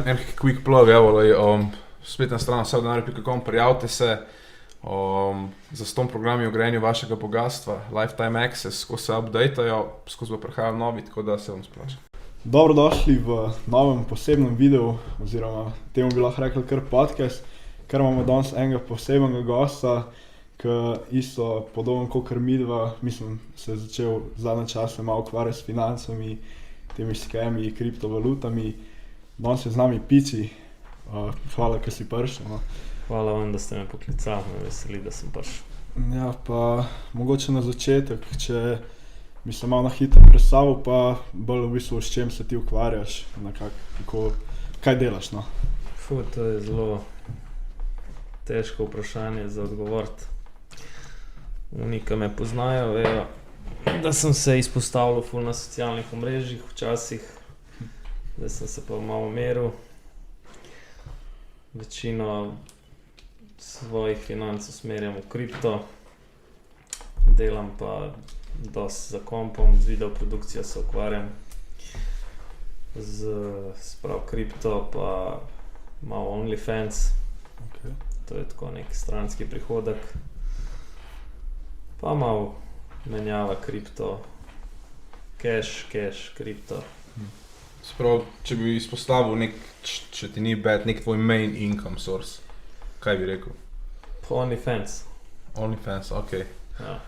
en quick plug, spletna stran vsedenar.com, prijavite se, za ston programi o grejenju vašega bogatstva, Lifetime Access, ko se updateajo, skozi bo prihajal novi, tako da se vam splača. Dobrodošli v novem posebnem videu, oziroma temu bi lahko rekli kar podcast, ker imamo danes enega posebnega gosta, ki isto podobno kot midva, mislim, se je začel zadnje čase malo ukvarjati s financami, temi skemi, kriptovalutami. Danes je z nami Pici, hvala, ker si prišel. No. Hvala vam, da ste me poklicali, me veseli, da sem prišel. Ja, pa mogoče na začetek, če bi se malo na hitro predstavil, pa bolj v bistvu s čem se ti ukvarjaš, kaj delaš, no? To je zelo težko vprašanje za odgovoriti. Oni, ki me poznajo, vejo, da sem se izpostavljal ful na socialnih omrežjih včasih, da sem se pa malo meril. Večino svojih financ usmerjam v kripto, delam pa dosti za kompom, z videoprodukcijo se ukvarjam, sprav kripto pa malo OnlyFans, Okay. To je tako nek stranski prihodek, pa malo menjava kripto, cash, kripto. Sprav, če bi izpostavil če ti ni bad, nek tvoj main income source, kaj bi rekel? OnlyFans. OnlyFans, okej. Ja.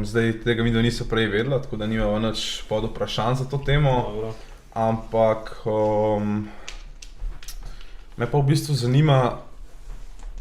Zdaj tega midva niso prej vedela, tako da nimamo nič pod vprašanj za to temo, Dobro. ampak me pa v bistvu zanima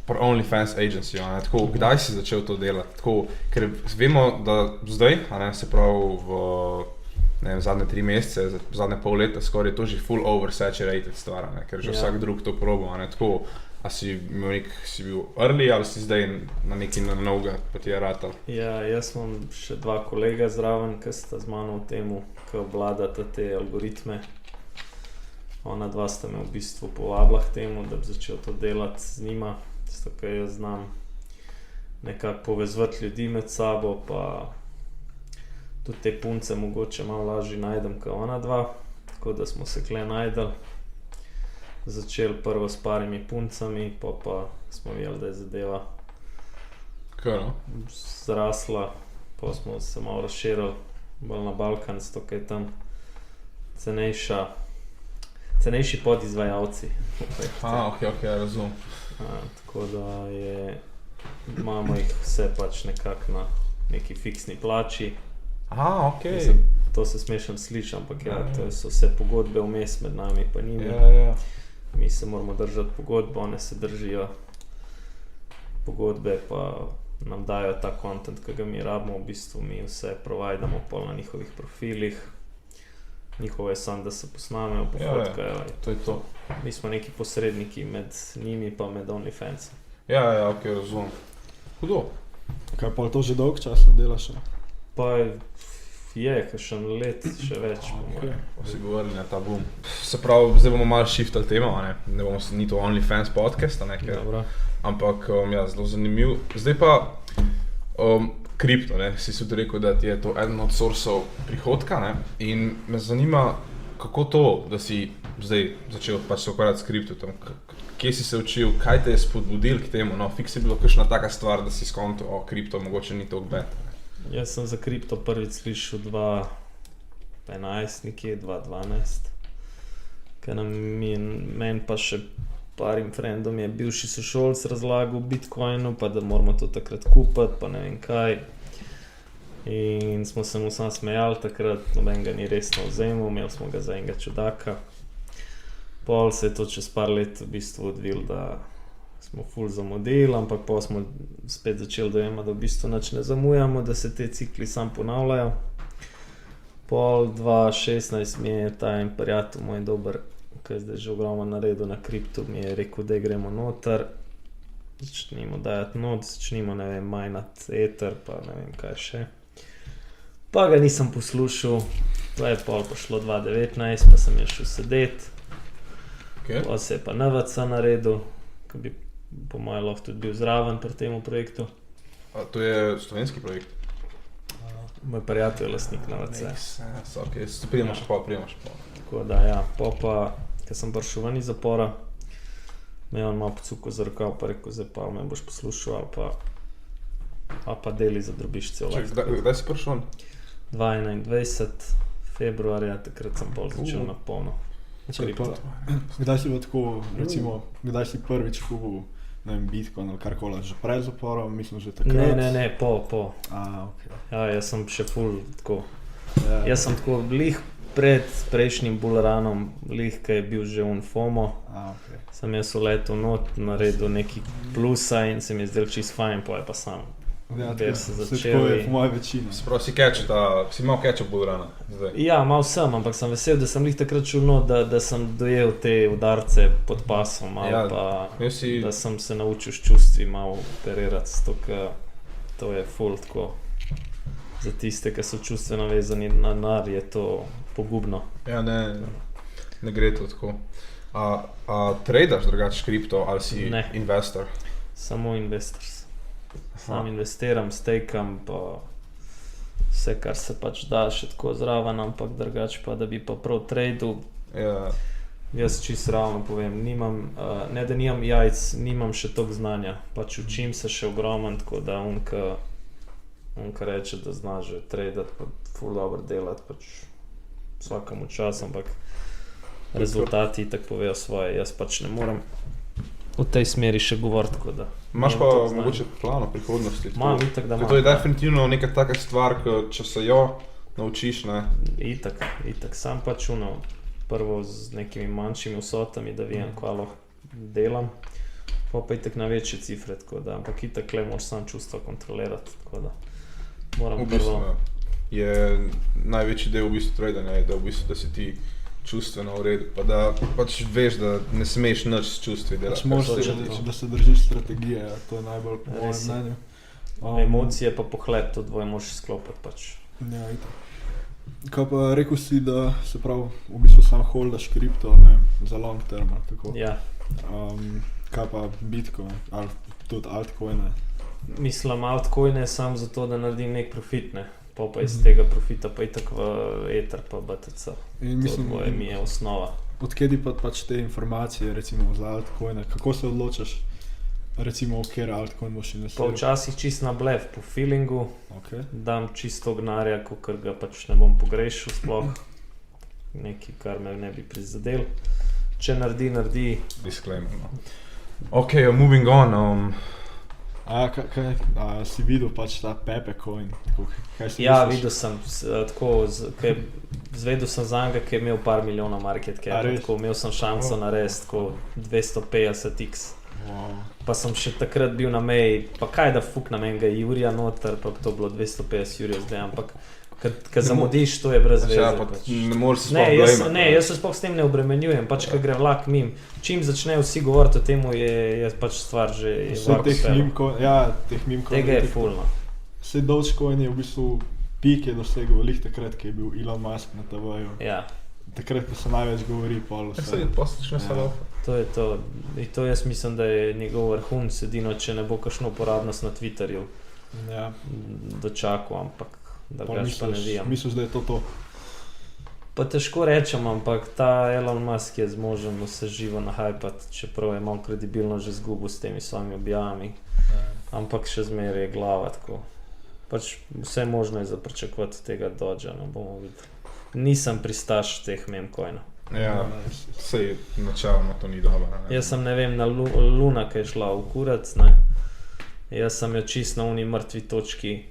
pri OnlyFans agency, tako, kdaj si začel to delati, tako, ker vemo, da zdaj, se pravi v zadnje 3 mesece, zadnje pol leta skoraj je to že full oversaturated stvar, ker že vsak drug to probo, tako, a si bil early ali si zdaj na neki novega, pa ti je ratal? Ja, jaz imam še 2 kolega zraven, ki sta z mano v temu, ki obvladata te algoritme. Ona 2 sta me v bistvu povabila k temu, da bi začel to delati z njima, zato ker jaz znam nekako povezovati ljudi med sabo, pa tudi te punce mogoče malo lažje najdem kot ona 2, tako da smo se kle najdel. Začeli prvo s parimi puncami, pa smo videli, da je zadeva zrasla, pa smo se malo razširili bolj na Balkan, zato ker je tam cenejši podizvajalci. Ok, razumem. Tako da imamo jih vse pač nekako na neki fiksni plači. Ok. Mislim, to se smešno sliši, ampak to so vse pogodbe vmes med nami pa njimi. Ja. Mi se moramo držati pogodbe, one se držijo pogodbe, pa nam dajo ta content, ki ga mi rabimo, v bistvu mi vse providamo pol na njihovih profilih. Njihovo je samo, da se posnamejo, pofotkajo. To je to. Mi smo neki posredniki med njimi pa med OnlyFansom. Ja, ok, razumem. Hudo. Kaj pa to že dolgo časa delaš? Pa je, kakšen let, še več. Okay. Pa si govorili na ta boom. Se pravi, zdaj bomo malo shiftali temo, ne bomo se ni to OnlyFans podcast, ampak zelo zanimiv. Zdaj pa kripto, si tudi rekel, da ti je to eden od sourceov prihodka, in me zanima, kako to, da si zdaj začel pač se ukvarjati s kriptom, kje si se učil, kaj te je spodbudil k temu, fiks je bilo kakšna taka stvar, da si skonto, kripto mogoče ni toliko bad. Jaz sem za kripto prvič slišal 2011, nekje 2012, ker meni pa še parim frendom je bivši sošolc razlagal o Bitcoinu, pa da moramo to takrat kupiti, pa ne vem kaj. In smo se mu sam smejali takrat, noben ga ni resno vzemal, imeli smo ga za enega čudaka. Pol se je to čez par let v bistvu odvil, da smo ful zamudili, ampak pa smo spet začeli dojemati, da v bistvu nič ne zamujamo, da se te cikli sam ponavljajo. Pol 2016 mi je ta en prijatelj moj dober, ki je zdaj že ogromno naredil na kriptu, mi je rekel, da gremo noter, začnimo dajati not, začnimo, ne vem, majnati Ether, pa ne vem kaj še. Pa ga nisem poslušal, to je pol pošlo 2019, pa sem je šel sedeti. Pa se je pa NVC naredil, ki bi po mojem lahko tudi bil zraven pri temu projektu. A to je slovenski projekt? Moj prijatelj je lastnik NVC. Ok, prijemaš pa. Tako da ja, pa ker sem prišel ven iz zapora, me je on malo pocuko za rokav, pa rekel, zdaj pa me boš poslušal, ali pa deli za drobišče. Kdaj si prišel? 21. februarja, takrat sem bolj začel na polno. Kdaj si tako, recimo, kdaj si prvič kupil, ne vem, Bitcoin ali karkoli, že pred zaporom, mislim, že takrat? Ne, po. Okay. Ja, jaz sem še ful tako. Jaz sem tako lih pred prejšnjim bullrunom, lih, ki je bil že FOMO, Okay. sem jaz uletel not, naredil neki plusa in se mi je zdel čist fajn, pa je pa sam. Ja, se tako je po moje večina. Sprav si imel catch-up bullruna zdaj? Ja, mal sem, ampak sem vesel, da sem lih takrat čul not, da sem dojel te udarce pod pasom, ali pa da sem se naučil s čustvi malo operirati, to je ful tako. Za tiste, ki so čustveno vezani na denar, je to pogubno. Ja, ne gre to tako. A tradaš drugače kripto ali si investor? Samo investor. Sam investiram, stakam, pa vse, kar se pač da še tako zraven, ampak drugače pa, da bi pa prav tradal. Ja. Jaz čisto ravno povem, ne da nimam jajc, nimam še toliko znanja, pač učim se še ogromno, tako da on, ki reče, da zna že tradati, pa ful dobro delati, pač vsakemu čas, ampak rezultati tako povejo svoje, jaz pač ne morem v tej smeri še govoriti, tako da. Imaš pa mogoče plan o prihodnosti? Imam, itak da imam. To je definitivno neka taka stvar, če se jo naučiš, ne? Itak, sam pač prvo z nekimi manjšimi vsotami, da vem, kaj lahko delam, pa itak na večje cifre, tako da, ampak itak le moraš sam čustva kontrolirati, tako da moram prvo. Je največji del v bistvu tradanja, da si ti čustveno v redu, pa da pač veš, da ne smeš nič s čustvi delati. Da se držiš strategije, to je najbolj po mojem mnenju. Emocije pa pohled, to dvoje moraš sklopiti pač. Ja, itak. Kaj pa rekel si, da se pravi, v bistvu sam holdaš kripto, ne, za long term, tako? Ja. Kaj pa Bitcoin, ali tudi altcoine? Mislim, altcoine samo zato, da naredim nek profit, ne. Pa iz tega profita pa itak v Ether pa BTC. To dvoje mi je osnova. Odkjedi pa pač te informacije, recimo za altcoine, kako se odločaš, recimo, kjer altcoin boš investiral? Pa včasih čist na blef, po feelingu, dam čisto gnarja, kakor ga pač ne bom pogrešil sploh, nekaj, kar me ne bi prizadel. Če naredi. Disclaimer, no. Ok, moving on. Si videl pač ta Pepecoin? Ja, videl sem, tako, zvedel sem za njega, ki je imel par milijonov market cap, tako, imel sem šanso narediti, tako 250x. Wow. Pa sem še takrat bil na meji, pa kaj da fuknem enega Jurija noter, pa to bilo 250 Jurija zdaj, ampak kad zamudiš, to je brez veze. Ne moreš se sploh blejmati. Ne, jaz se sploh s tem ne obremenjujem, pač kad gre vlak mim. Čim začnejo vsi govoriti o temu, je pač stvar že vlak sfero. Teh meme-coin. Tega je fulno. Vse Dogecoin je v bistvu pik je dosegel lih takrat, ki je bil Elon Musk na TV-ju. Ja. Takrat, ko se največ govori, pol vse. To je to. In to jaz mislim, da je njegov vrhun sedino, če ne bo kakšno uporabnost na Twitterju dočakal, ampak drugač pa ne vem. Misliš, da je to? Pa težko rečem, ampak ta Elon Musk je zmožen vse živo nahajpati, čeprav je malo kredibilno že zgubil s temi svojimi objavami. Ampak še zmeraj je glava tako. Pač vse možno je za pričakovati tega Dodgea, no bomo videli. Nisem pristaš teh meme-coinov. Ja, sej načelno to ni dobro. Jaz sem, ne vem, na Luna, ki je šla v kurac, ne. Jaz sem jo čist na uni mrtvi točki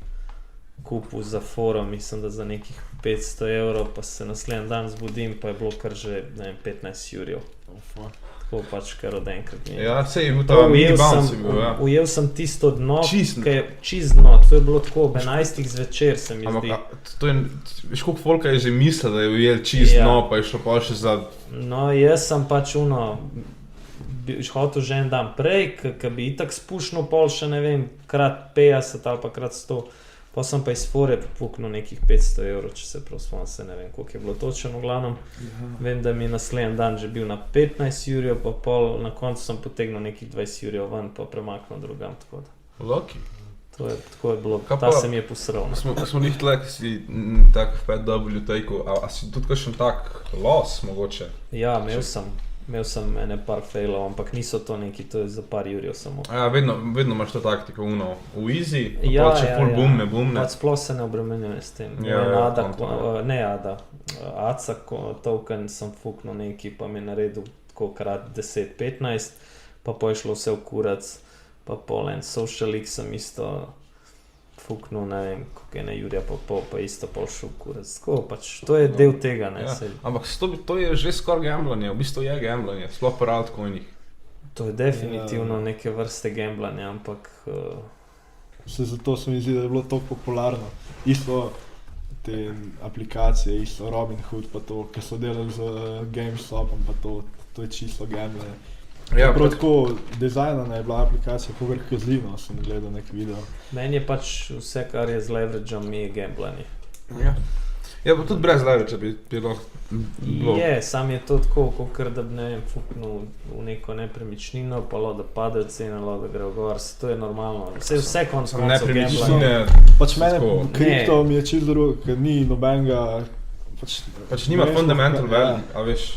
kupil za forum, mislim, da za nekih 500 evrov, pa se naslednji dan zbudim, pa je bilo kar že, ne vem, 15 jurjev. Tako pač kar od enkrat. Ja, sej, ta mini-bounce je bil, ja. Ujel sem tisto dno, čist dno, to je bilo tako ob 11 zvečer, se mi zdi. To je, veš, koliko folka je že mislil, da je ujel čist dno, pa je šlo pa še za... No, jaz sem pač hotel že en dan prej, ki bi itak spušnil pol še, ne vem, krat 50 ali pa krat 100. Pa sem pa iz fore popuknil nekih 500 evrov, če se prav spomnim, se ne vem, koliko je bilo točno v glavnem. Vem, da mi naslednji dan že bil na 15 jurjev, pa pol, na koncu sem potegnil nekih 20 jurjev ven, pa premaknil drugam, tako da. Lucky. Tako je bilo, Kaj ta pa- se mi je posral. Smo njih tle, ki si tak v 5W take-u, a si tudi kakšen tak loss mogoče? Ja, imel sem ene par failov, ampak niso to neki, to je za par jurjev samo. Ja, vedno imaš to taktiko, v easy, pa Ja, če ja, full ja. boom, ne. Pač sploh se ne obremenjujem s tem. Ja, En ja, Ada, kontra. ne Ada, Aca token sem fuknil neki, pa mi je naredil tako krat 10-15, pa je šlo vse v kurac, pa pol en Social X sem isto fuknil, ne vem, koliko je ne Jurja pa pol, pa isto pol šel v kurac. Tako pač, to je del tega, ne, Ja, saj. ampak to je že skoraj gamblanje, v bistvu je gamblanje, sploh pri altcoinih. To je definitivno neke vrste gamblanja, ampak Zato se mi zdi, da je bilo to popularno. Isto te aplikacije, isto Robinhood, pa to, ki so delali z GameStopom, pa to je čisto gambljanje. Ja, Prav tako dizajnana je bila aplikacija Power Casino, sem gledal nek video. meni je pač vse, kar je z leveragem, mi je gamblanje. Ja, pa tudi brez leveragea bi lahko bilo. Je, sam je to tako, kot da bi ne vem, fuknil v neko nepremičnino, pa da pade cena, da gre gor, to je normalno. Vse konc koncev Nepremičnine, Pač mene tako. kripto mi je čisto drugo, ker ni nobenega... pač nima ne vem, fundamental ja. value, a veš,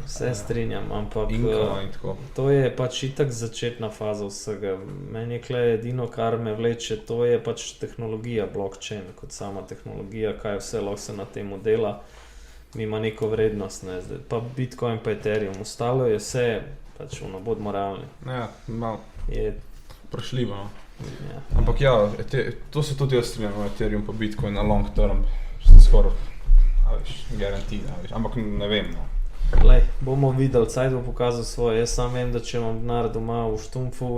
Se strinjam, ampak inkama in tako. to je pač itak začetna faza vsega. Meni je kle edino, kar me vleče, to je pač tehnologija, blockchain kot sama tehnologija, kaj vse lahko se na temu dela, ima neko vrednost, ne, zdaj, pa Bitcoin pa Ethereum, ostalo je vse, pač bodimo realni, Ja, malo je, vprašljivo, no. ja. Ampak ja, to se tudi jaz strinjam, Ethereum pa Bitcoin na long term, skoraj, a veš, garanti, a veš, ampak ne vem, no. Glej, bomo videli, cajt bo pokazal svoje, jaz sam vem, da če imam denar doma v štumfu,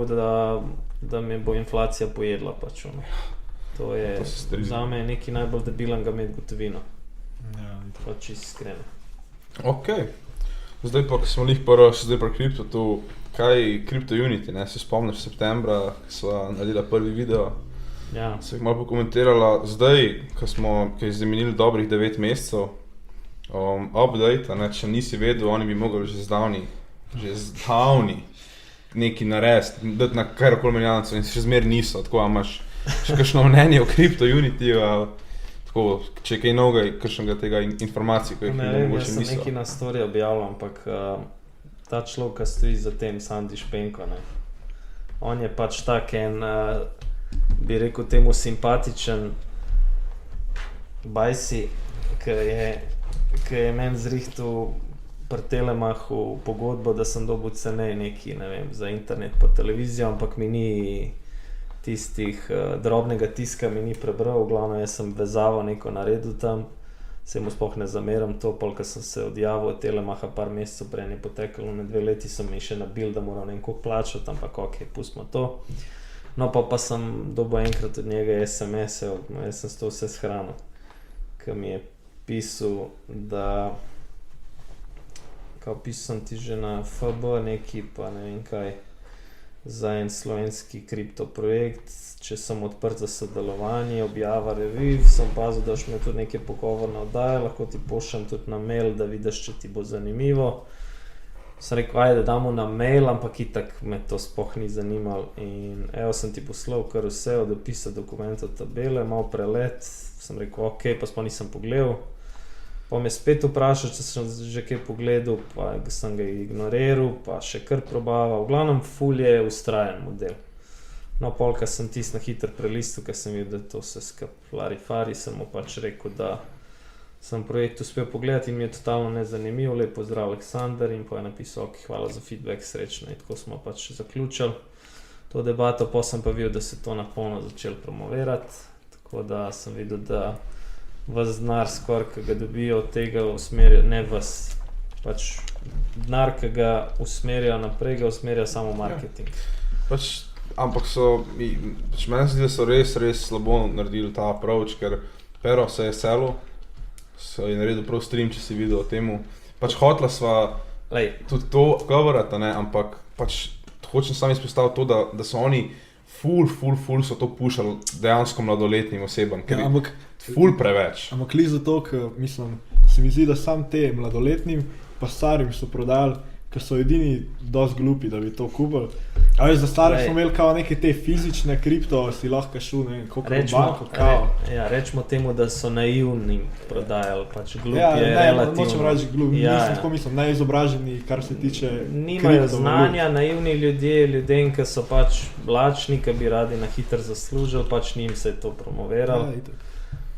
da me bo inflacija pojedla pač, ono. To je, To se strinjam. zame je nekaj najbolj debilnega imeti gotovino, Ja, pač čisto iskreno. Ok, zdaj pa, ko smo lih prvo, še zdaj pri kripto, tu, kaj Crypto Unity, ne, se spomniš septembra, ko sva naredila prvi video, Ja, se jih malo pokomentirala, zdaj, ko je zamenili dobrih 9 mesecev, update, ne, če nisi vedel, oni bi mogli že zdavni nekaj narediti, dati na karkoli menjalnico in še zmer niso, tako, a imaš še kakšno mnenje o Crypto Unity, tako, če je kaj novega, kakšnega tega informacij, ko jih ne vem, mogoče jaz sem niso. nekaj na story objavil, ampak ta človek, ki stoji za tem, Sandi Špenko, ne, on je pač tak en, bi rekel temu simpatičen bajsi, ki je meni zrihtal pri Telemachu pogodbo, da sem dobil cenej neki, ne vem, za internet pa televizijo, ampak mi ni tistih drobnega tiska mi ni prebral, v glavnem jaz sem vezavo neko naredil tam, se mu sploh ne zameram to, pol, ko sem se odjavil od Telemacha par mesecev prej je potekalo, na 2 leti sem mi še nabil, da moram ne vem koliko plačati, ampak ok, pustimo to. No pa sem dobil enkrat od njega SMS-ev, jaz sem to vse shranil, ki mi je pisal, da kao pisal sem ti že na FB neki, pa ne vem kaj, za en slovenski kriptoprojekt, če sem odprt za sodelovanje, objava revij, sem pazil, da še me tudi neke pogovorne oddaje, lahko ti pošljem tudi na mail, da vidiš, če ti bo zanimivo. Sem rekel, ajde, damo na mail, ampak itak me to sploh ni zanimalo in evo sem ti poslal kar vse od opisa dokumentov, tabele, malo prelet, sem rekel, ok, pa sploh nisem pogledal. Pa me spet vprašal, če sem že kaj pogledal, pa sem ga ignoriral, pa še kar probaval. V glavnem, ful je ustrajen model. No, pol, ko sem tisto na hitro prelistal, ko sem videl, da to se skup larifari, sem mu pač rekel, da sem projekt uspel pogledati in mi je totalno nezanimiv. Lep pozdrav, Aleksandar, in pa je napisal, ok, hvala za feedback, srečno, in tako smo pač zaključili to debato. Pa sem pa videl, da se to na polno začel promovirati, tako da sem videl, da vas denar skoraj, ki ga dobijo od tega usmerja, ne vas, pač denar, ki ga usmerja naprej, ga usmerja samo marketing. Ampak pač meni se zdi, da so res slabo naredili ta approach, ker Pero se je selil, se je naredil prav stream, če si videl o temu. Pač hotla sva tudi to govoriti, ne, ampak pač hočem sam izpostaviti to, da so oni ful so to pušali dejansko mladoletnim osebam, ker ampak ful preveč. Ampak li zato, ker mislim, se mi zdi, da sam te mladoletnim pa starim so prodali, ker so edini dosti glupi, da bi to kupili. A veš, za stare smo imeli kao neke te fizične kripto, si lahko šel, ne vem, koliko v banko, kao. Rečemo temu, da so naivni prodajali, pač glup Ja, je ne, relativno. nočem reči glup, tako mislim, neizobraženi, kar se tiče Nimajo znanja, naivni ljudem, ki so pač lačni, ki bi radi na hitro zaslužili, pač njim se je to promoviralo.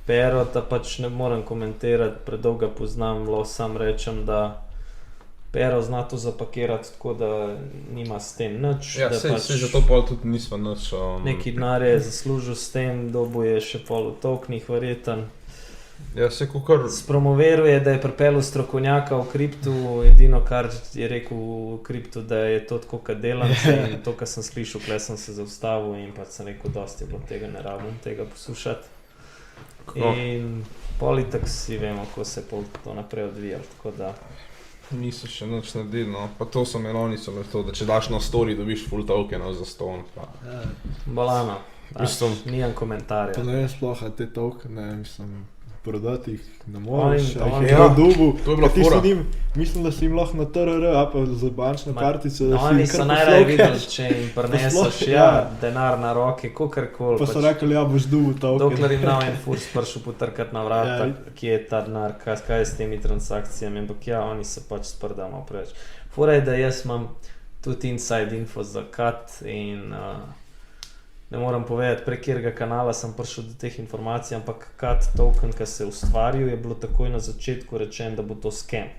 Pero, da pač ne morem komentirati, predolgo poznam, sam rečem, da Pero zna to zapakirati tako, da nima s tem nič. Ja, sej zato pol tudi nismo nič. Neki denar je zaslužil s tem, dobu je še pol v toknih verjeten. Ja, sej kukor... Spromoveril je, da je pripeljal strokovnjaka v kriptu, edino kar je rekel v kriptu, da je to tako, kad delam in to, kar sem slišal, kle sem se zaustavil in pa sem rekel, dosti je bilo tega, ne rabim tega poslušati. In politik si vemo, ko se je to naprej odvijal, tako da... Niso še nič naredili, no. Pa to so imeli to, da če daš na story, dobiš full tokenov za ston. Bolano, nijem komentarja. Pa ne vem sploh, te tokene, mislim, prodati jih ne moreš, a jih je ja, dobu. To je bila fora. Mislim, da si jim lahko na TRR, a pa za bančno kartico, da si oni jim kar so najraje videli, če jim prineseš denar na roke, kakorkoli. Pa so rekli, ja, boš dobu token. Dokler jim nav en furs prišel potrkati na vrata, kje je ta denar, kaj je s temi transakcijami, ampak ja, oni se pač sprdamo preveč. Fora je, da jaz imam tudi inside info za KAT in ne moram povedati, prek katerega kanala sem prišel do teh informacij, ampak KAT token, ki se je ustvaril, je bilo takoj na začetku rečeno, da bo to scam.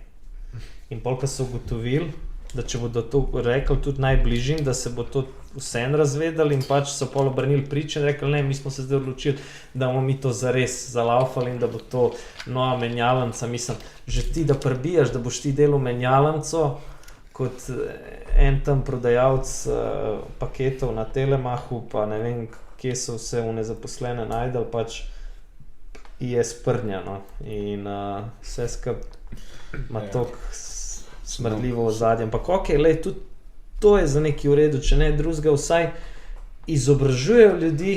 In pol, ko so ugotovili, da če bodo to rekli tudi najbližjim, da se bo to vsem razvedali in pač so pol obrnili priče in rekli, ne, mi smo se zdaj odločili, da bomo mi to zares zalaufali in da bo to nova menjalnica. Mislim, že ti, da prebijaš, da boš ti delal menjalnico, kot en tam prodajalc paketov na Telemachu, pa ne vem, kje so vse nezaposlene najdel, pač je sprnjeno in vse skup ima tok smrdljivo ozadje. Ampak okej, lej, tudi to je za neki v redu, če ne drugega, vsaj izobražujejo ljudi,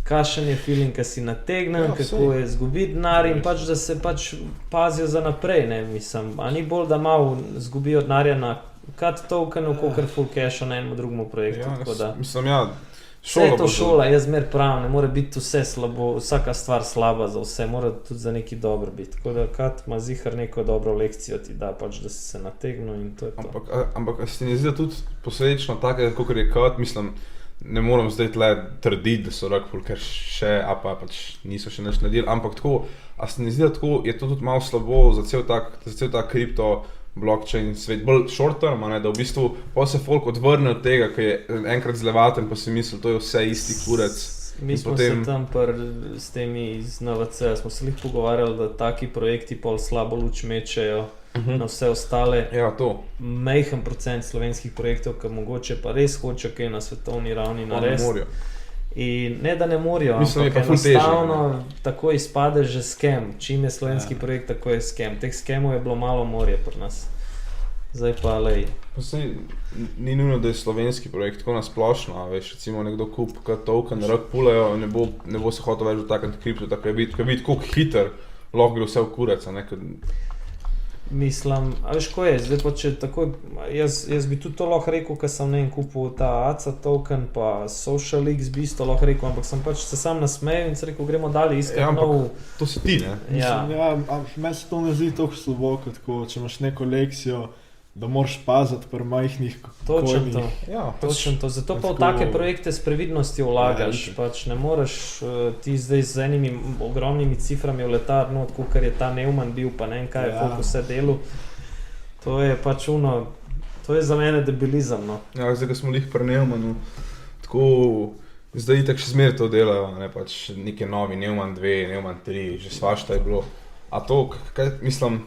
kakšen je feeling, ki si nategnen, kako je izgubiti denar in pač, da se pač pazijo za naprej, ne, mislim, a ni bolj, da malo izgubijo denarja na KAT tokenu, kakor full casha na enem drugemu projektu, tako da... Mislim, ja, vse je to šola, jaz zmer pravim, ne more biti vse slabo, vsaka stvar slaba za vse, mora tudi za neki dobro biti, tako da KAT ima zihar neko dobro lekcijo ti da, pač, da si se nategnil in to je to. Ampak se ne zdi, da tudi posledično tako, kakor je KAT, mislim, ne moram zdaj tle trditi, da so rekli, ker še, a pa pač niso še nič naredili, ampak tako, a se ne zdi, da tako je to tudi malo slabo za cel tak kripto blockchain svet, bolj short term, ne, da v bistvu pa se folk odvrne od tega, ki je enkrat zlevaten, pa si misli, to je vse isti kurec. Mi smo se tam s temi iz NVC, smo se lih pogovarjali, da taki projekti pol slabo luč mečejo na vse ostale. Ja, to. Majhen procent slovenskih projektov, ki mogoče pa res hoče kaj na svetovni ravni narediti. In ne, da ne morajo, ampak enostavno tako izpade že scam. Čim je slovenski projekt, tako je scam. Teh scamov je bilo malo morje pri nas. Zdaj pa lej. Pa sej, ni nujno, da je slovenski projekt tako nasplošno, veš, recimo nekdo kup token, rok pulejo, ne bo se hotel več dotakniti kripto, tako je biti koliko hiter, lahko gre vse v kurec, ne, Mislim, a veš, ko je, zdaj pa če tako, jaz bi tudi to lahko rekel, ker sem kupil ta ACA token, pa SocialX bi isto lahko rekel, ampak sem pač se sam nasmejal in se rekel, gremo dalje iskati nov... To si ti, ne? Ja. Meni se to ne zdi toliko slabo, kot če imaš neko lekcijo, da moraš paziti pri majhnih Točno to. Ja, Točno to. Zato pa v take projekte s previdnostjo vlagaš. Pač ne moreš ti zdaj z enimi ogromnimi ciframi vletati, no, tako kar je ta Neumann bil, pa ne vem kaj je koliko vse delu. To je pač to je za mene debilizem, no. Ja, zdaj, ko smo lih pri Neumannu, tako zdaj itak še zmer to delajo, ne, pač neke novi Neumann 2, Neumann 3, že svašta je bilo. A to, kaj mislim...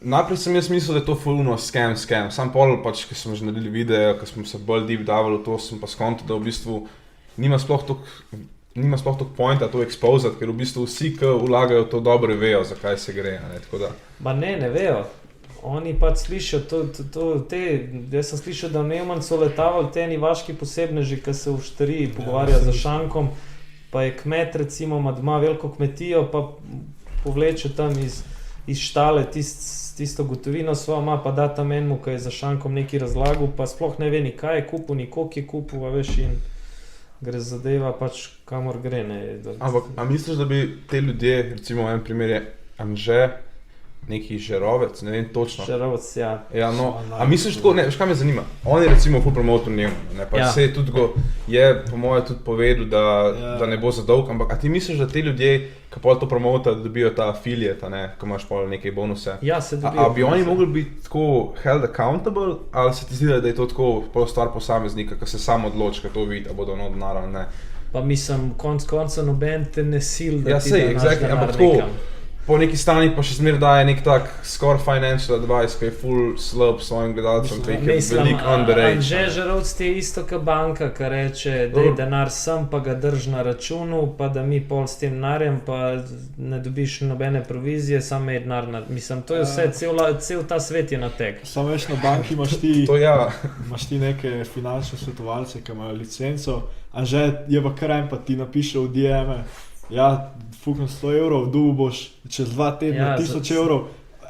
Najprej sem jaz mislil, da je to fulno scam, sam pol pač, ko smo že naredili video, ko smo se bolj deep davali v to, sem pa skontil, da v bistvu nima sploh toliko pointa to exposati, ker v bistvu vsi, ki vlagajo to dobro vejo, zakaj se gre, ne, tako da. Ma ne vejo. Oni pač slišijo jaz sem slišal, da v Neumann so letavali te eni vaški posebneži, ki se v štariji pogovarja za šankom, pa je kmet recimo, ima doma veliko kmetijo, pa povleče tam iz iz štale tisto gotovino svojo ima, pa da tam enemu, ki je za šankom nekaj razlagal, pa sploh ne ve ni kaj je kupil, ni koliko je kupil, a veš, in gre zadeva pač kamor gre. Ne. Ampak, a misliš, da bi te ljudje, recimo en primer je Anže, neki Žerovec, ne vem točno. Žerovec, ja. Ja, no, a misliš tako, ne, veš kaj me zanima, on je recimo full promotor njemu, ne, pa se je tudi je po moje tudi povedal, da ne bo za dolg, ampak a ti misliš, da te ljudje, ki pol to promota, da dobijo ta affiliate, ne, ko imaš pol nekaj bonuse? Ja, se dobijo. A bi oni mogli biti tako held accountable, ali se ti zdi, da je to tako pol stvar posameznika, ki se sam odloči, ko to vidi, a bodo ono denar ali ne? Pa mislim, konca noben te ne sil, da ja, ti daš denar nekam. Po neki strani pa še zmer daje nek tak score financial advice, ki je full slab svojim gledalcem, ki je velik underage. Anže Žerovc ti je isto kot banka, ki reče, daj denar sem, pa ga drž na računu, pa da mi pol s tem denarjem, pa ne dobiš nobene provizije, samo je denar. Mislim, to je vse, cel ta svet je na tek. Samo veš, na banki imaš ti, imaš ti neke finančne svetovalce, ki imajo licenco, Anže je pa kar en, pa ti napiše v DM-e, ja, fuknem 100 evrov, dobil boš čez 2 tedna 1000 evrov,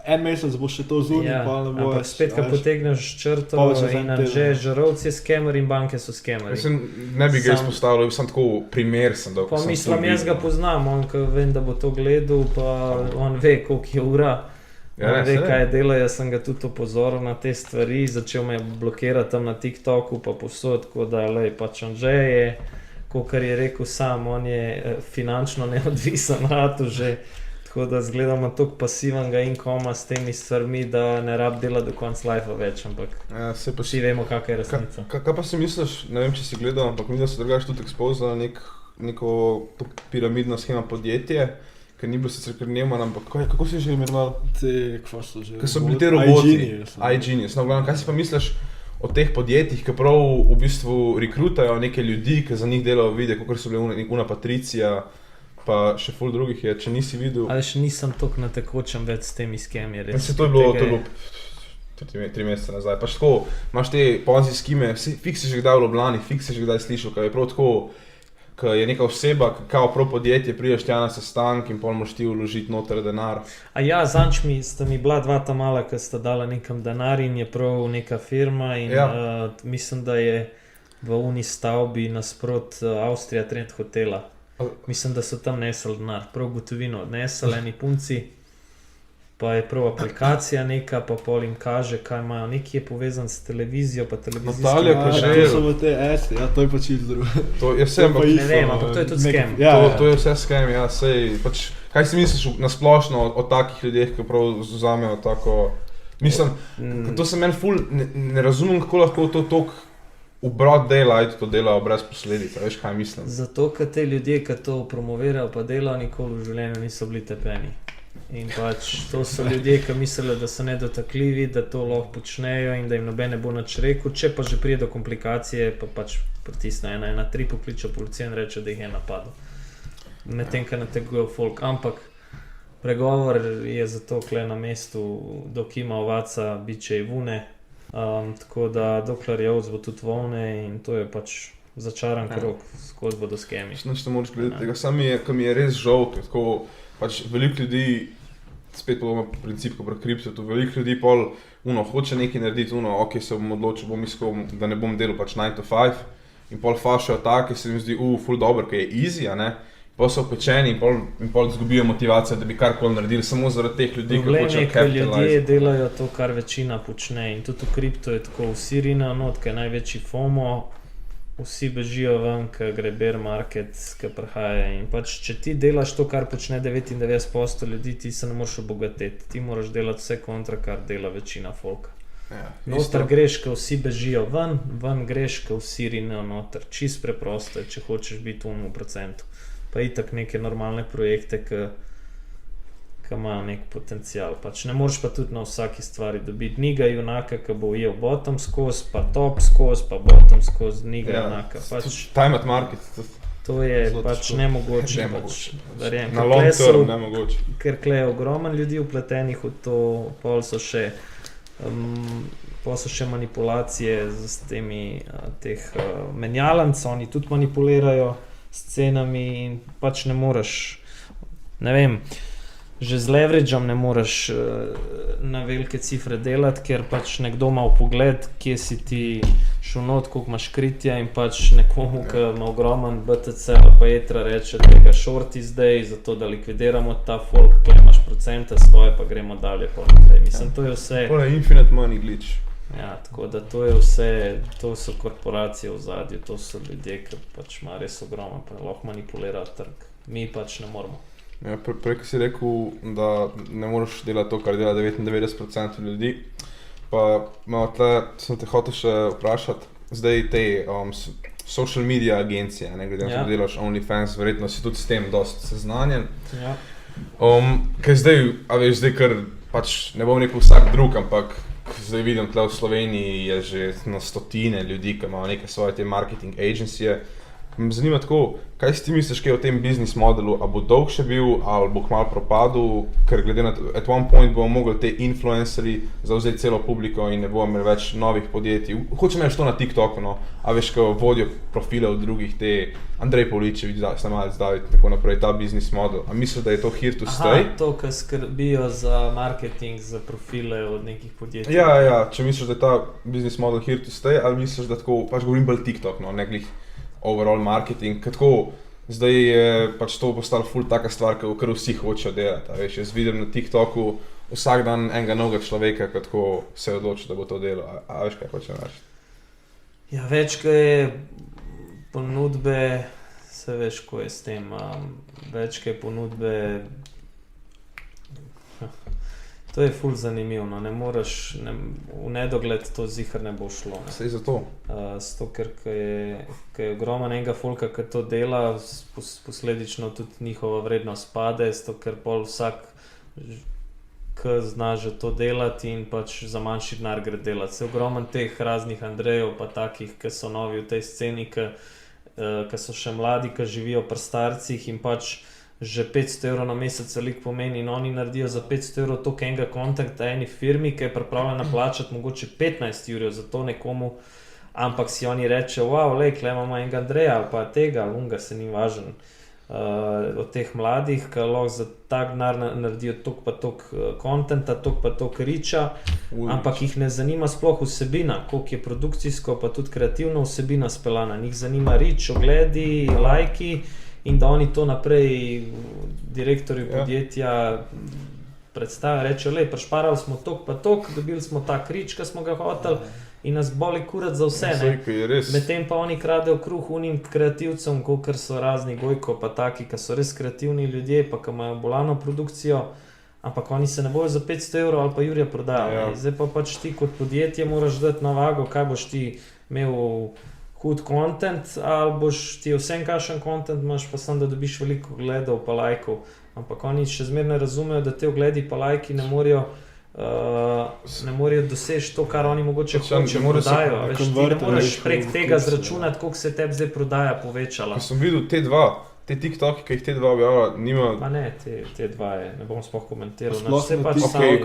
en mesec boš še to zunil, pa ne bo. Ampak spet, ko potegneš črto in Anže Žerovc je skemer in banke so skemeri. Mislim, ne bi ga izpostavljal, sem tako primer sem dal. Pa mislim, jaz ga poznam, on ko vem, da bo to gledal, pa on ve, koliko je ura. On ve, kaj dela, jaz sem ga tudi opozoril na te stvari, začel me blokirati tam na TikToku, pa povsod, tako da pač Anže je, kar je rekel sam, on je finančno neodvisen ratu že, tako da zgledamo toliko pasivnega inkoma s temi stvarmi, da ne rab dela do konca lifea več, ampak vsi vemo, kakva je resnica. Kaj pa si misliš, ne vem, če si gledal, ampak mi da se drugače tudi expozila neko piramidno schema podjetje, ker ni bilo sicer kar Newman, ampak kako si že imenoval? Kva so že? Ker so bili te roboti, iGenius, no glavno, kaj si pa misliš o teh podjetjih, ki prav v bistvu rekrutajo neke ljudi, ki za njih delajo videe, kot so bile Una Patricija, pa še ful drugih je, če nisi videl. Ali še nisem toliko na tekočem več s temi skemi. To je bilo 3 mesece nazaj. Pač tako, imaš te ponzi skime, fik si že kdaj v Ljubljani, fik si že kdaj slišal, kaj je prav tako, ko je neka oseba, kao prav podjetje, prideš tja na sestank in pol moraš ti vložiti noter denar. A ja, zanč sta mi bila 2 mala, ki sta dala nekam denar in je prav neka firma in mislim, da je v uni stavbi nasprot Avstrija Trend hotela. Mislim, da so tam nesli denar, prav gotovino odnesli eni punci, pa je prav aplikacija neka, pa pol jim kaže, kaj imajo, neki je povezan s televizijo, pa televizijski. Natalija Koželj. To so v te esti, ja, to je pa čisto drugo. To je vse, ne vem, ampak to je tudi skem. To je vse skem, ja, sej, pač, kaj si misliš nasplošno o takih ljudeh, ki prav vzamejo tako, mislim, to se meni ful, ne razumem, kako lahko to toliko obrat dela, ajde to delajo brez posledic, veš kaj mislim? Zato, ker te ljudje, ki to promovirajo pa delajo, nikoli v življenju niso bili tepeni. In pač to so ljudje, ki mislijo, da so nedotakljivi, da to lahko počnejo in da jim noben ne bo nič rekel, če pa že pride do komplikacije, pa pač pritisne 113, pokliče policijo in reče, da jih je napadel. Medtem, ko nategujejo folk, ampak pregovor je zato kle na mestu, dok ima ovaca, biče je vune, tako da dokler je ovc bo tudi volne in to je pač začaran krog, skozi bodo skemi. Nič ne moraš gledati tega, sam mi je res žal, tako pač veliko ljudi, spet podobno princip, ko pri kriptotu, veliko ljudi pol hoče nekaj narediti, ok, se bom odločil, bom iskal, da ne bom delal pač 9 to 5 in pol fašajo take, se mi zdi, ful dobro, ker je easy, a ne, pol so opečeni in pol zgubijo motivacijo, da bi karkoli naredili, samo zaradi teh ljudi, ki hočejo capitalize. Ljudje delajo to, kar večina počne in tudi v kripto je tako, vsi rina not, kaj je največji FOMO, vsi bežijo ven, ko gre bear market, ko prihaja in pač, če ti delaš to, kar počne 99% ljudi, ti se ne moraš obogateti, ti moraš delati vse kontra, kar dela večina folka. Noter greš, ko vsi bežijo ven greš, ko vsi rinejo noter, čist preprosto je, če hočeš biti 1%. Pa itak neke normalne projekte, ki imajo nek potencial. Pač ne moreš pa tudi na vsaki stvari dobiti. Ni ga junaka, ki bo ujel bottom skozi, pa top skozi, pa bottom skozi, ni ga junaka. Time at market. To je pač nemogoče. Na long term nemogoče. Ker kle je ogromen ljudi vpletenih v to, pol so še manipulacije s temi teh menjalanc, oni tudi manipulirajo s cenami in pač ne moreš, ne vem, že z leveragem ne moreš na velike cifre delati, ker pač nekdo ima vpogled, kje si ti šel not, koliko imaš kritja in pač nekomu, ki ima ogromen BTC ali pa etra reče, tega shorti zdaj, zato da likvidiramo ta folk, kjer imaš procente svoje, pa gremo dalje. Mislim, to je vse. To je infinite money glitch. Ja, tako da to je vse, to so korporacije v zadju, to so ljudje, ki pač ima res ogromno, pa lahko manipulira trg. Mi pač ne moramo. Ja, prej si rekel, da ne moreš delati to, kar dela 99% ljudi, pa sem te hotel še vprašati, zdaj te social media agencije, ne glede na to, da delaš OnlyFans, verjetno si tudi s tem dosti seznanjen. Ja. Kaj zdaj, ker pač ne bom rekel vsak drug, ampak zdaj vidim tle v Sloveniji je že na stotine ljudi, ki imajo neke svoje te marketing agencije. Me zanima tako, kaj si ti misliš, kaj je v tem biznis modelu, a bo dolg še bil, ali bo kmalu propadel, ker glede na to, at one point bomo mogli te influencerji zavzeti celo publiko in ne bomo imeli več novih podjetij. Hočem reči to na TikToku, no, a veš, ko vodijo profile od drugih, te Andrej Poličevič, Snemalec David, tako naprej, ta biznis model. A misliš, da je to here to stay? To, ki skrbijo za marketing, za profile od nekih podjetij. Ja, če misliš, da je ta biznis model here to stay, ali misliš, da tako, pač govorim bolj TikTok, no, ne glih overall marketing, tako zdaj je pač to postalo ful taka stvar, kar vsi hočejo delati, veš, jaz vidim na TikToku vsak dan enega novega človeka, ki tako se odloči, da bo to delal, a veš, kaj hočem reči? Ja, več, ko je ponudbe, se veš, ko je s tem, več, ko je ponudbe, to je ful zanimivno, ne moreš, v nedogled to zihar ne bo šlo. Ne. Sej zato. Zato, ker je ogromno enega folka, ki to dela, posledično tudi njihova vrednost pade, zato ker pol vsak, ki zna že to delati in pač za manjši denar gre delati. Se ogromno teh raznih Andrejev, pa takih, ki so novi v tej sceni, ki so še mladi, ki živijo pri starcih in pač že 500 € na mesec veliko pomeni in oni naredijo za 500 € toliko enega kontakta eni firmi, ki je pripravljena plačati mogoče 15 € za to nekomu, ampak si oni reče, wow, lej, kle imamo enega Andreja ali pa tega, ali unga, se ni važen. Od teh mladih, ki lahko za tak denar naredijo toliko pa toliko kontenta, toliko pa toliko riča, ampak jih ne zanima sploh vsebina, koliko je produkcijsko pa tudi kreativna vsebina speljana. Njih zanima rič, ogledi, lajki, in da oni to naprej direktorju podjetja predstavijo, rečejo, lej, prešparali smo tok pa tok, dobili smo tak rič, ki smo ga hoteli in nas boli kurat za vse, ne. Medtem pa oni kradejo kruh unim kreativcem, kakor so razni Gojko pa taki, ki so res kreativni ljudje, pa ki imajo bolano produkcijo, ampak oni se ne bojo za 500 € ali pa Jurija prodajali. Zdaj pa pač ti kot podjetje moraš dati na vago, kaj boš ti imel hud content, ali boš ti vsem kakšen content imaš, pa samo da dobiš veliko ogledov pa lajkov. Ampak oni še zmeraj ne razumejo, da te ogledi pa lajki ne morejo doseči to, kar oni mogoče hočejo prodajo. Ti ne moreš prek tega zračunati, koliko se tebi zdaj prodaja povečala. Ko sem videl te TikToki, ki jih te dva objavlja, nima... Pa ne, te dva je, ne bom sploh komentiral.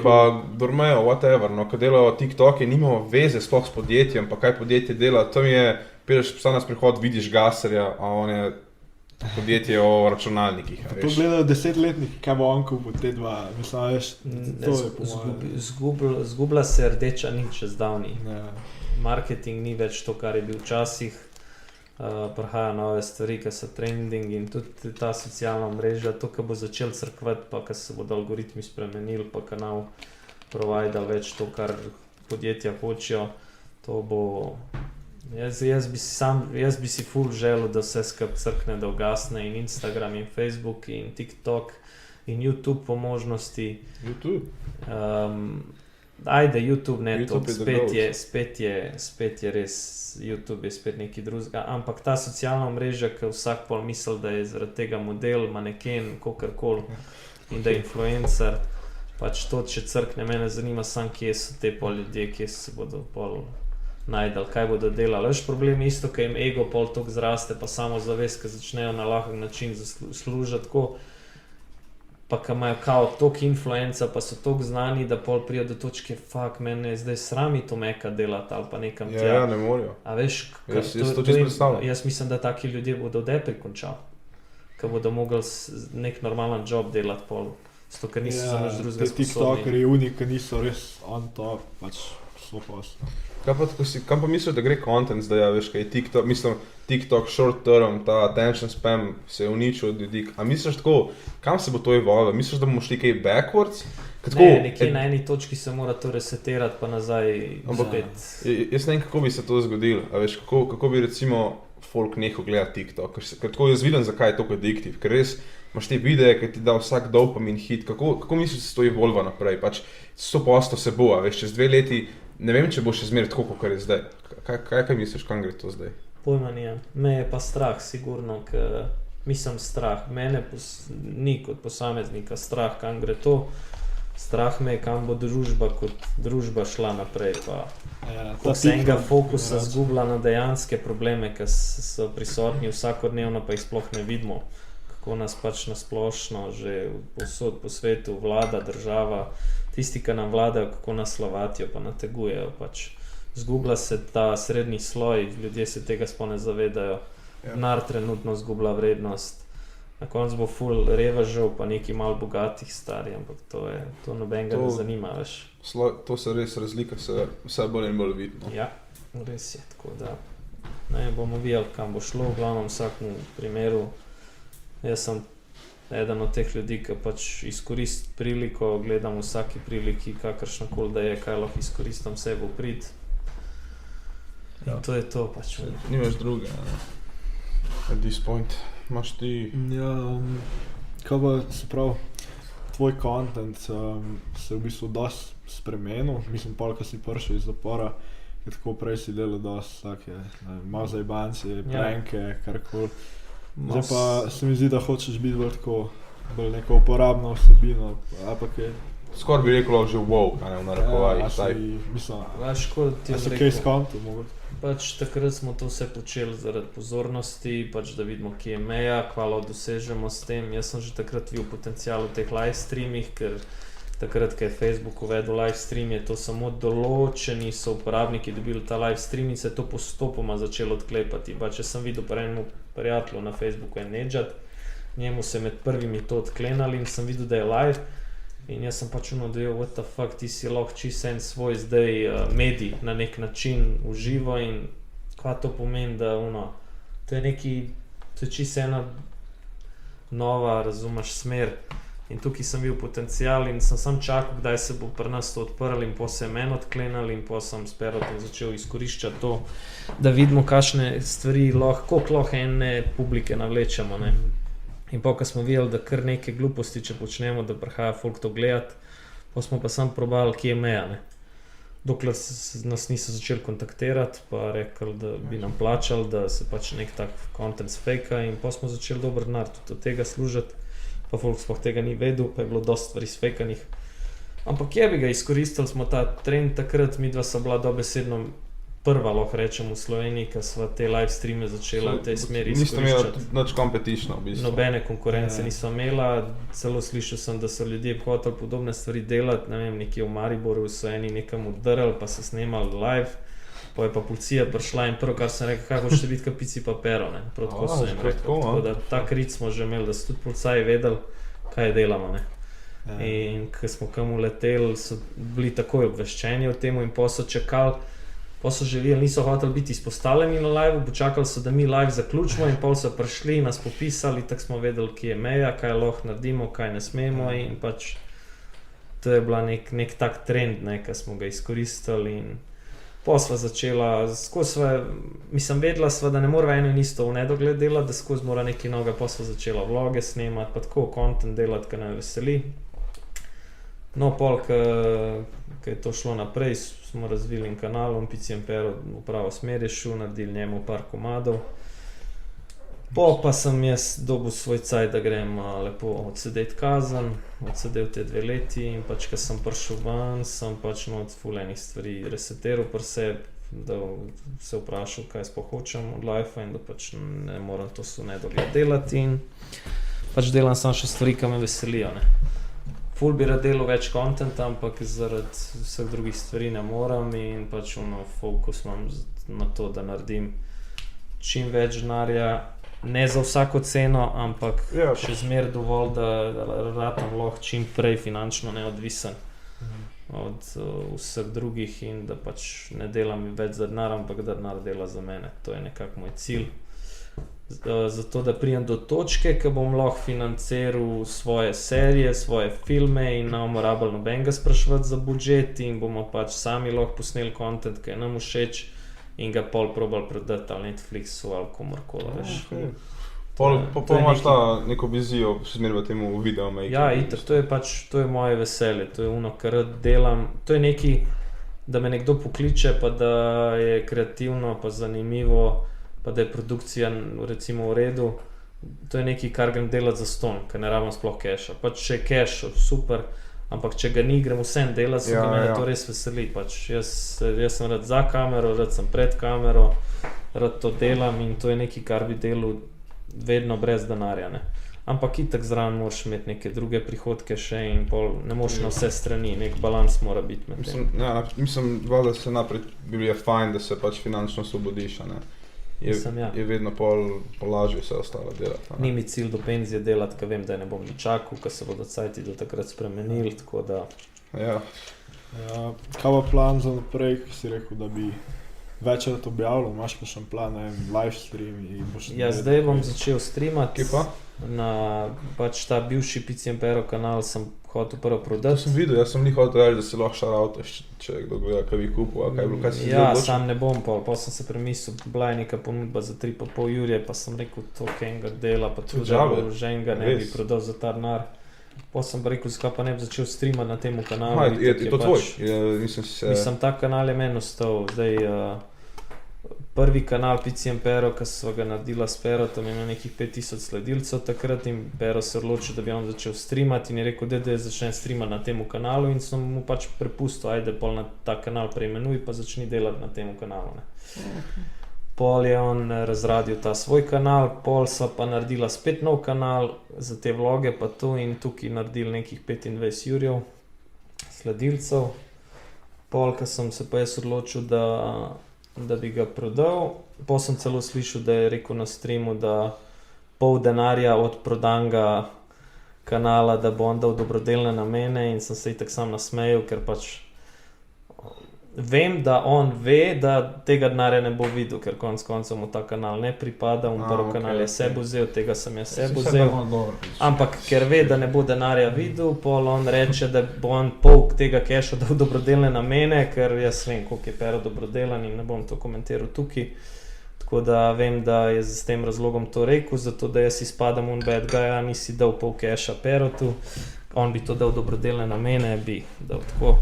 Pa dormejo, whatever, no, ko delajo TikToki, nimamo veze sploh s podjetjem, pa kaj podjetje dela, to mi je, prideš psa na sprehod, vidiš Gaserja, a on je podjetje o računalnikih. To gledajo 10-letniki, kaj bo on kupil te dva, mislim, veš, to je po mojem. Zgubila se rdeča nit še zdavni. Marketing ni več to, kar je bil včasih. Prihajajo nove stvari, ki so trending in tudi ta socialna mreža, to, ki bo začel crkvati, pa ki se bodo algoritmi spremenili, pa kanal providal več to, kar podjetja hočejo, to bo... Jaz bi si ful želel, da vse skupaj crkne, da ugasne in Instagram in Facebook in TikTok in YouTube po možnosti. YouTube? Ajde, YouTube ne, spet je res, YouTube je spet nekaj drugega, ampak ta socialna mreža, ki vsak pol misli, da je zaradi tega model, maneken, kakorkoli in da je influencer, pač to, če crkne, mene zanima samo, kje so te pol ljudje, kje se bodo pol najdali, kaj bodo delali. Veš, problem je isto, ko jim ego pol toliko zraste, pa samozavest, ki začnejo na lahek način služiti tako, pa ki imajo kao toliko influenca, pa so toliko znani, da pol prijo do točke, mene je zdaj srami to meka delati ali pa nekam tja. Ja, ne morajo. A veš, jaz mislim, da taki ljudje bodo depri končali, ki bodo mogli nek normalen job delati pol zato ker niso za nič drugega sposobni. TikTokerji, ki niso res on top, pač so posla. Kam pa misliš, da gre content zdaj, veš, kaj je TikTok, mislim, TikTok short term, ta attention spam se je uničil od ljudi. A misliš tako, kam se bo to evolve? Misliš, da bomo šli kaj backwards? Nekje na eni točki se mora to resetirati, pa nazaj spet. Jaz ne vem, kako bi se to zgodilo, a veš, kako bi recimo folk nehal gledati TikTok, ker tako jaz vidim, zakaj je toliko addiktiv, ker res imaš te videe, ki ti da vsak dopamin hit, kako misliš, da se to evolva naprej, pač 100% se bo, a veš, čez 2 leti, ne vem, če bo še zmeraj tako, kot je zdaj. Kaj misliš, kam gre to zdaj? Pojma nijem. Me je pa strah, sigurno, ker mislim strah. Mene ni kot posameznika strah, kam gre to. Strah me je, kam bo družba kot družba šla naprej, pa ko se enega fokusa zgubila na dejanske probleme, ki so prisotni vsakodnevno, pa jih sploh ne vidimo. Kako nas pač nasplošno že povsod po svetu vlada, država, tisti, ki nam vladajo, kako nas slovatijo, pa nategujejo. Pač zgubila se ta srednji sloj, ljudje se tega sploh ne zavedajo. Denar trenutno zgubila vrednost. Na koncu bo ful revežev, pa neki malo bogatih stari, ampak to nobenega ne zanima, veš. To se res razlika, se vse bolj in bolj vidno. Ja, res je, tako da ne bomo videli, kam bo šlo, v glavnem vsakmu primeru. Jaz sem eden od teh ljudi, ki pač izkoristi priliko, gledam vsaki priliki, kakršnakoli da je, kaj lahko izkoristim sebe v prid. In to je to pač. Nimaš druge, at this point. Imaš ti... Ja, kaj pa se pravi, tvoj content se v bistvu dosti spremenil, mislim, ko si prišel iz zapora, ker tako prej si delal dosti take malo zajbanci, pranke, karkoli. Zdaj pa se mi zdi, da hočeš biti bolj neko uporabno vsebino, ampak je... Skoraj bi rekel že wow, v narekovajih, saj. A si kaj skontil mogoče? Pač takrat smo to vse počeli zaradi pozornosti, pač da vidimo, kje je meja, kva lahko dosežemo s tem. Jaz sem že takrat videl potencial v teh live streamih, ker takrat, ko je Facebook uvedel live stream, je to samo določeni so uporabniki dobili ta live stream in se je to postopoma začelo odklepati. Pač jaz sem videl pri enemu prijatelju na Facebooku je Nedžad, njemu se med prvimi to odklenali in sem videl, da je live. In jaz sem pač dojel, what the fuck, ti si lahko čisto en svoj zdaj medij na nek način uživo in kva to pomeni, da to je čisto ena nova, razumeš, smer. In tukaj sem bil potencial in sem sam čakal, kdaj se bo pri nas to odprl in potem se je meni odklenal in potem sem s Perotom začel izkoriščati to, da vidimo, kakšne stvari koliko lahko ene publike navlečemo, ne. In ko smo videli, da kar neke gluposti, če počnemo, da prihaja folk to gledati, pa smo pa sam probali, kje je meja, ne. Dokler nas niso začeli kontaktirati, pa rekli, da bi nam plačali, da se pač nek tak content sfejka in pa smo začeli dober denar tudi od tega služiti, pa folk sploh tega ni vedel, pa je bilo dosti stvari sfejkanih. Ampak je bi ga izkoristili smo ta trend takrat, midva sta bila dobesedno prva, lahko rečem, v Sloveniji, ko sva te live streame začela v tej smeri izkoriščati. Niste imeli nič competition, v bistvu. Nobene konkurence nisva imela, celo slišal sem, da so ljudje hoteli podobne stvari delati, ne vem, nekje v Mariboru so eni nekam udarali, pa so snemali live, pa je pa policija prišla in prvo, kar sem rekel, kaj hočete biti kapici pa pero, ne, prav tako so jim rekel. Tako da tak rit smo že imeli, da so tudi policaji vedeli, kaj delamo, ne. In ko smo kam uleteli, so bili takoj obveščeni o temu in pa so čakali. Pa so želeli, niso hoteli biti izpostavljeni na live, počakali so, da mi live zaključimo in pol so prišli, nas popisali, tako smo vedeli, kje je meja, kaj lahko naredimo, kaj ne smemo in pač to je bila nek tak trend, ki smo ga izkoristili in pol sva začela, vedela sva, da ne mora eno in isto v nedogled delati, da skozi mora nekaj novega, pa sva začela vloge snemati, pa tako content delati, ki nam veseli. No, pol, ko je to šlo naprej, smo razvili en kanal, Pici in Pero v pravo smer je šel, naredili njemu par komadov. Pa sem jaz dobil svoj cajt, da grem lepo odsedeti kazen, odsedel te 2 leti in pač, ko sem prišel ven, sem pač od ful enih stvari resetiral pri sebi, da se vprašal, kaj sploh hočem od lifea in da pač ne moram to v nedogled delati in pač delam samo še stvari, ki me veselijo, ne. Ful bi rad delal več contenta, ampak zaradi vseh drugih stvari ne moram in pač fokus imam na to, da naredim čim več denarja ne za vsako ceno, ampak še zmeraj dovolj, da ratam lahko čim prej finančno neodvisen od vseh drugih in da pač ne delam več za denar, ampak da denar dela za mene. To je nekako moj cilj. Zato, da pridem do točke, ko bom lahko financiral svoje serije, svoje filme in ne bomo rabili nobenega spraševati za budžet in bomo pač sami lahko posneli content, ki je nam všeč in ga pol probali prodati ali Netflixu ali komorkoli, veš. Pol imaš ta neko vizijo, še zmeraj v temu videomakingu. Ja, itak, to je moje veselje, to je ono, kar delam, to je nekaj, da me nekdo pokliče, pa da je kreativno, pa zanimivo, pa da je produkcija recimo v redu, to je nekaj, kar grem delati zastonj, ker ne rabim sploh keša. Pač če je keš, super, ampak če ga ni, grem vsem delati, so mene to res veseli. Pač jaz sem rad za kamero, rad sem pred kamero, rad to delam in to je nekaj, kar bi delal vedno brez denarja, ne. Ampak itak zraven moraš imeti neke druge prihodke še in pol, ne moraš na vse strani, nek balans mora biti med tem. Mislim, da se naprej bi bilo fajn, da se pač finančno osvobodiš, ne. Je vedno pol lažje vse ostalo delati. Ni mi cilj do penzije delati, ker vem, da ne bom ni čakal, ker se bodo cajti do takrat spremenili, tako da... Ja, kaj pa plan za naprej, ki si rekel, da bi večkrat objavljal, imaš pa še plan, live stream in boš... Ja, zdaj bom začel streamati. Kje pa? Na pač ta bivši Pici Impero kanal sem hotel prvo prodati. To sem videl, jaz sem ni hotel reči, da si lahko šaroutaš, če kdo gleda, kaj bi kupil, a kaj bilo, kaj si zdaj odločil? Ja, sam ne bom pol sem se premislil, bila je neka ponudba za 3,5 jurje, pa sem rekel, toliko enega dela, pa tudi že enega ne bi prodal za ta denar. Pa sem pa rekel, zakaj pa ne bi začel streamati na temu kanalu. Je to tvoj? Mislim, ta kanal je meni ostal, zdaj... Prvi kanal Pici Impero, ki so ga naredila s Perotom, je imel nekih 5000 sledilcev takrat in Pero se odločil, da bi on začel streamati in je rekel, da začne streamati na temu kanalu in sem mu pač prepustil, ajde pol na ta kanal preimenuj pa začni delati na temu kanalu, ne. Pol je on razradil ta svoj kanal, pol sva pa naredila spet nov kanal za te vloge pa to in tukaj naredili nekih 25 jurjev sledilcev. Pol, ko sem se pa jaz odločil, da bi ga prodal. Pa sem celo slišal, da je rekel na streamu, da pol denarja od prodanega kanala, da bo on dal dobrodelne namene in sem se itak sam nasmejal, ker pač vem, da on ve, da tega denarja ne bo videl, ker konec koncev mu ta kanal ne pripada, prvi kanal je sebe vzel, tega sem jaz sebe vzel, ampak ker ve, da ne bo denarja videl, pol on reče, da bo on pol tega keša dal dobrodelne namene, ker jaz vem, koliko je Pero dobrodelan in ne bom to komentiral tukaj, tako da vem, da je s tem razlogom to rekel, zato da jaz izpadam bad guy, nisi dal pol keša Perotu, on bi to dal dobrodelne namene, bi dal tako.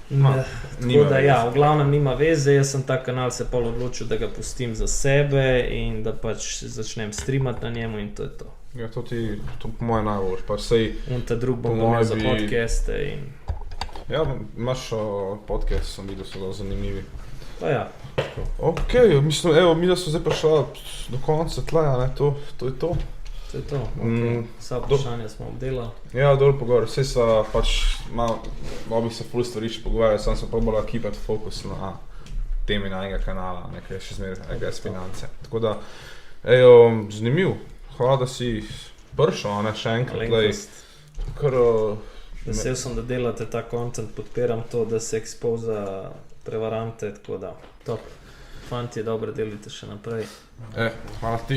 Tako da ja, v glavnem nima veze, jaz sem ta kanal se pol odločil, da ga pustim za sebe in da pač začnem streamati na njemu in to je to. Ja, to po moje najbolj, pa sej... In ta drug bom imel za podcaste in... Ja, imaš podcast, sem videl, so zanimivi. Pa ja. Ok, mislim, evo, mi da so zdaj prišla do konca tleja, ne, to je to. To je to, vsa vprašanja smo obdelali. Ja, dol pogovor, vse sva pač, malo bi se ful stvari še pogovarjali, sam sem probala keepati fokus na temi na enega kanala, nekaj še zmeraj s finance. Tako da, zanimiv, hvala, da si prišel, ne, še enkrat. Vesel sem, da delate ta content, podpiram to, da se expoza prevarante, tako da, top. Fantje, dobro delite še naprej. Hvala ti.